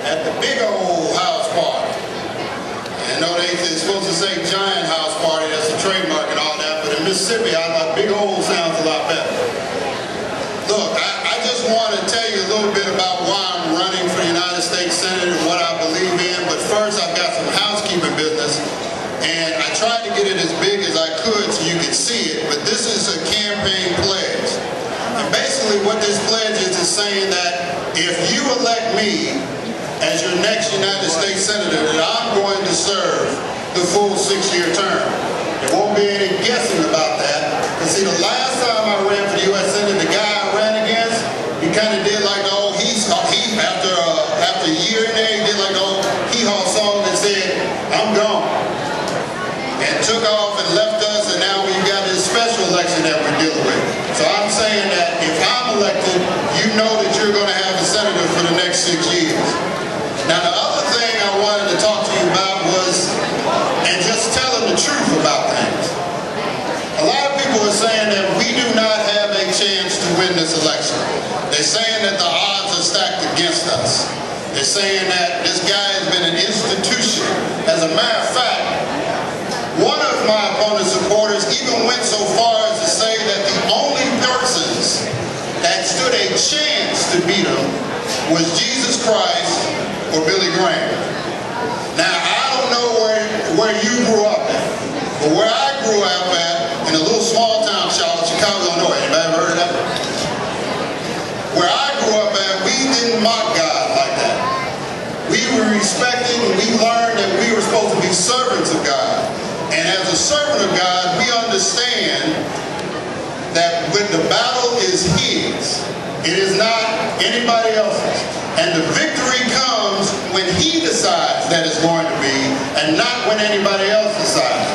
at the big old house party. And no, they're supposed to say giant house party, that's a trademark and all that, but in Mississippi, I like big old sounds a lot better. Look, I just want to tell you a little bit about why I'm running for the United States Senate and what I believe in, but first I've got some housekeeping business, and I tried to get it as big as I could so you could see it, but this is a campaign pledge. And basically what this pledge is saying that if you elect me as your next United States Senator, that I'm going to serve the full 6-year term. There won't be any guessing about that. Because see, the last time I ran for the U.S. Senate, the guy I ran against, he kind of did like the old after a year in there, he did like the old hee-haw song that said, I'm gone. And took off and left us, and now we've got this special election that we're dealing with. So I'm saying that if I'm elected, you know that you're going to have a senator for the next 6 years. Now the other thing I wanted to talk to you about was, and just telling the truth about things. A lot of people are saying that we do not have a chance to win this election. They're saying that the odds are stacked against us. They're saying that this guy has been an institution. As a matter of fact, one of my opponent's supporters even went so far as to say that the only persons that stood a chance to beat him was Jesus Christ or Billy Graham. Now, I don't know where you grew up at, but where I grew up at, in a little small town, Chicago, Illinois, anybody ever heard of that? Where I grew up at, we didn't mock God like that. We were respected and we learned that we were supposed to be servants of God. And as a servant of God, we understand that when the battle is His, it is not anybody else's. And the victory comes when He decides that it's going to be, and not when anybody else decides.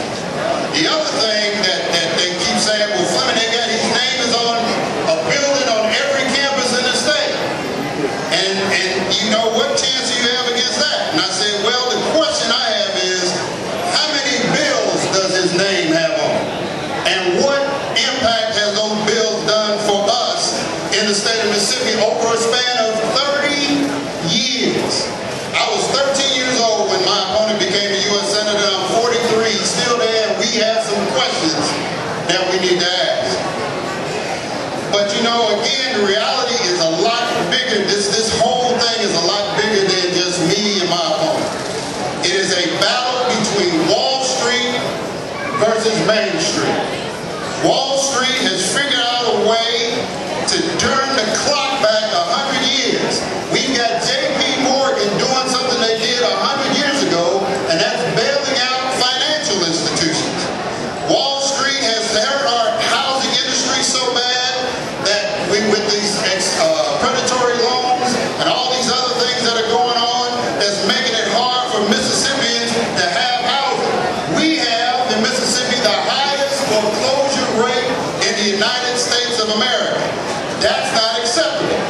The other thing that they keep saying, well, Fleming, his name is on a building on every campus in the state. And you know, what chance do you have against that? And I said, well, the question I have is, how many bills does his name have on? And what impact has those bills done for us in the state of Mississippi over a span of 30 years? I was 13 years old when my opponent became a U.S. Senator. I'm 43, still there, and we have some questions that we need to ask. But you know, again, the reality is a lot bigger. This whole thing is a lot bigger than just me and my opponent. It is a battle between Wall Street versus Main Street. Wall Street has figured out a way to turn the clock back 100 years. We've got J.P. Morgan doing something they did 100 years ago, and that's bailing out financial institutions. Wall Street has hurt our housing industry so bad that with these predatory loans and all these other things that are going on, that's making it hard for Mississippians to have housing. We have in Mississippi the highest foreclosure rate in the United States of America. That's not acceptable.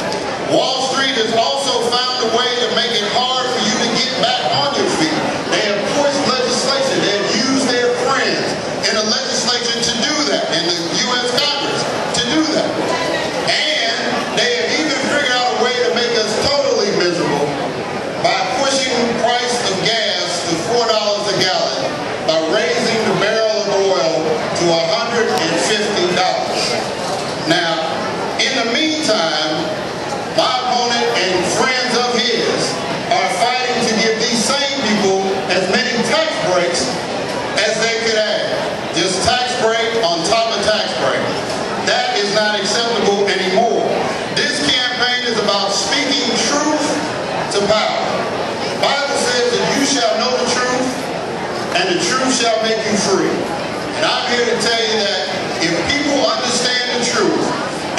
Wall Street has also found a way to make it hard for you to get back on your feet. They have pushed legislation. They have used their friends in the legislature to do that, in the U.S. Congress to do that. And they have even figured out a way to make us totally miserable by pushing the price of gas to $4 a gallon, by raising the barrel of oil to $150. Now, in the meantime, my opponent and friends of his are fighting to give these same people as many tax breaks as they could add. Just tax break on top of tax break. That is not acceptable anymore. This campaign is about speaking truth to power. The Bible says that you shall know the truth, and the truth shall make you free. And I'm here to tell you that if people understand the truth,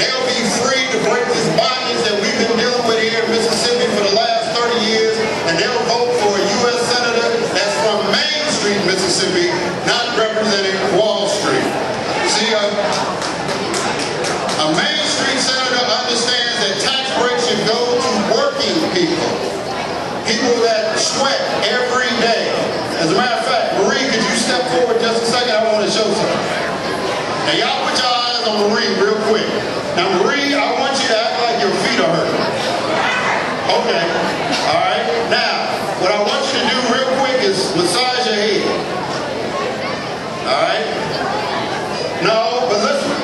they'll be free to break this bondage that we've been dealing with here in Mississippi for the last 30 years, and they'll vote for a U.S. Senator that's from Main Street, Mississippi, not representing Wall Street. See, a Main Street Senator understands that tax breaks should go to working people, people that sweat every day. As a matter of fact, Marie, could you step forward just a second? I want to show something. Now, y'all put your eyes on Marie real quick. Now, Marie, I want you to act like your feet are hurting. Okay. All right. Now, all right? No, but listen,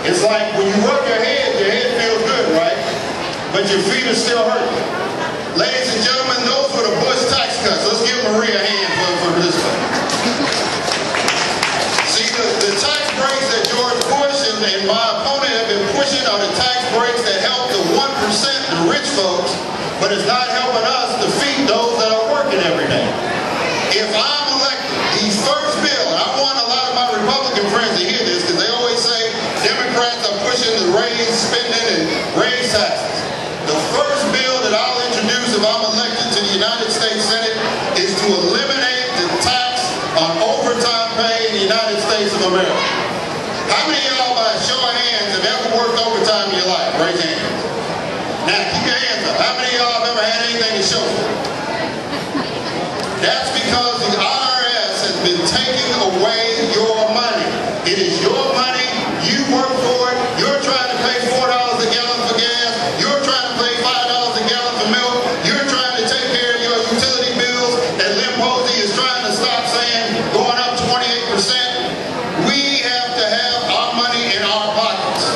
it's like when you work your head feels good, right? But your feet are still hurting. Ladies and gentlemen, those were the Bush tax cuts. Let's give Maria a hand for this one. See, the tax breaks that George Bush and my opponent have been pushing are the tax breaks that help the 1%, the rich folks, but it's not helping us defeat those that are working every day. If I'm elected, the first bill, and I want a lot of my Republican friends to hear this because they always say Democrats are pushing to raise spending and raise taxes. The first bill that I'll introduce if I'm elected to the United States Senate is to eliminate the tax on overtime pay in the United States of America. How many of y'all, by a show of hands, have ever worked overtime in your life? Raise your hands. Now, keep your hands up. How many of y'all have ever had anything to show for it? That's because the IRS has been taking away your money. It is your money. You work for it. You're trying to pay $4 a gallon for gas. You're trying to pay $5 a gallon for milk. You're trying to take care of your utility bills. And Lynn Posey is trying to stop saying going up 28%. We have to have our money in our pockets.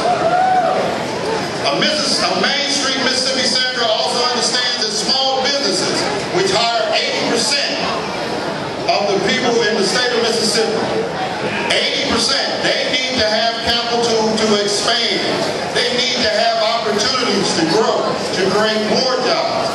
A Main Street, Mississippi senator also understands that small businesses, which hire 80% of the people in the state of Mississippi, 80%, they need to have capital to expand. They need to have opportunities to grow, to create more jobs.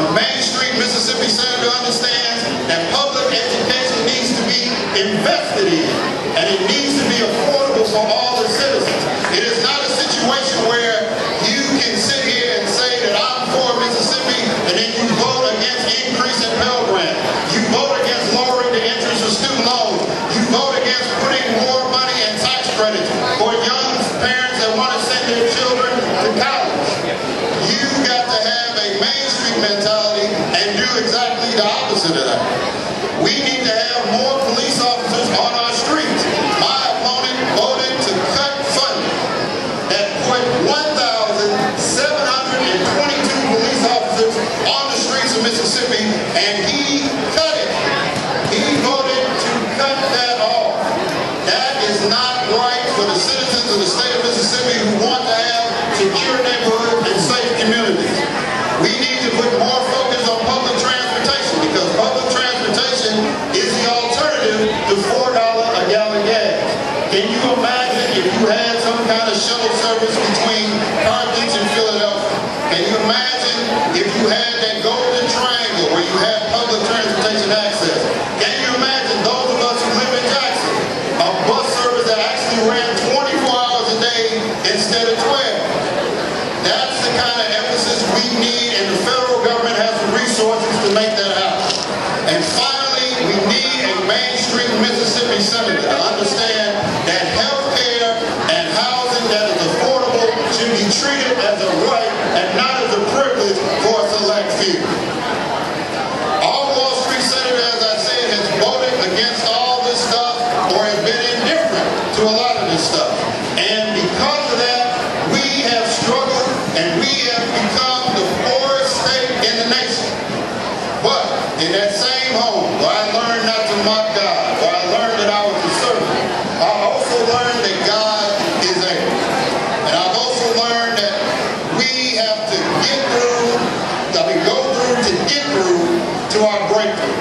A Main Street, Mississippi senator understands that public education needs to be invested in, and it needs to be affordable for all the citizens. It is not a situation where you can sit here and say that I'm for Mississippi, and then you vote against increasing Pell Grant. You vote against lowering the interest of student loans. You vote against putting more money in tax credits for young parents that want to send their children to college. You've got to have a Main Street mentality and do exactly the opposite of that. We need to have more police officers on our streets. My opponent voted to cut funding that put 1,722 police officers on the streets of Mississippi, and he cut it. He voted to cut that off. That is not right for the citizens of the state of Mississippi who want to have secure neighborhoods and safe communities. We need to put more focus on public transportation because public transportation is the alternative to $4 a gallon gas. Can you imagine if you had some kind of shuttle service between Carthage and Philadelphia? Can you imagine if you had that golden triangle where you had public transportation access? Can you imagine those of us who live in Jackson, a bus service that actually ran 24 hours a day instead of 12? That's the kind of emphasis we need, and the federal government has the resources to make that happen. And finally, we need a Main Street Mississippi senator to understand that health care and housing that is affordable should be treated as a right and not as a privilege for a select few. Our Wall Street senator, as I said, has voted against all this stuff or has been indifferent to a lot of this stuff. And because of that, we have struggled and we have become the poorest state in the nation. But in that same home where I learned not to mock God, where I learned that I was a servant, I also learned that God is able. And I've also learned that we have to go through to get through to our breakthrough.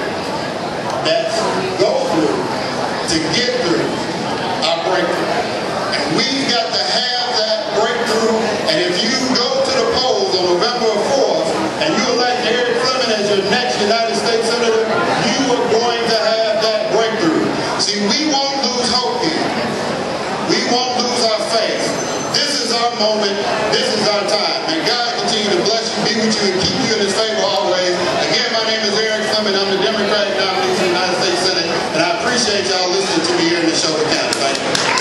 That's go through to get through our breakthrough. And we've got to have that breakthrough. And if you go to the polls on November 4th and you elect Eric Fleming as your next United States Senator, you are going to have that breakthrough. See, we won't lose hope here. We won't lose our faith. This is our moment. This is our time. And God continue to bless you, be with you, and keep you in His favor always. Again, my name is Eric Fleming. I'm the Democratic nominee for the United States Senate, and I appreciate y'all listening to me here in Neshoba County. Thank you.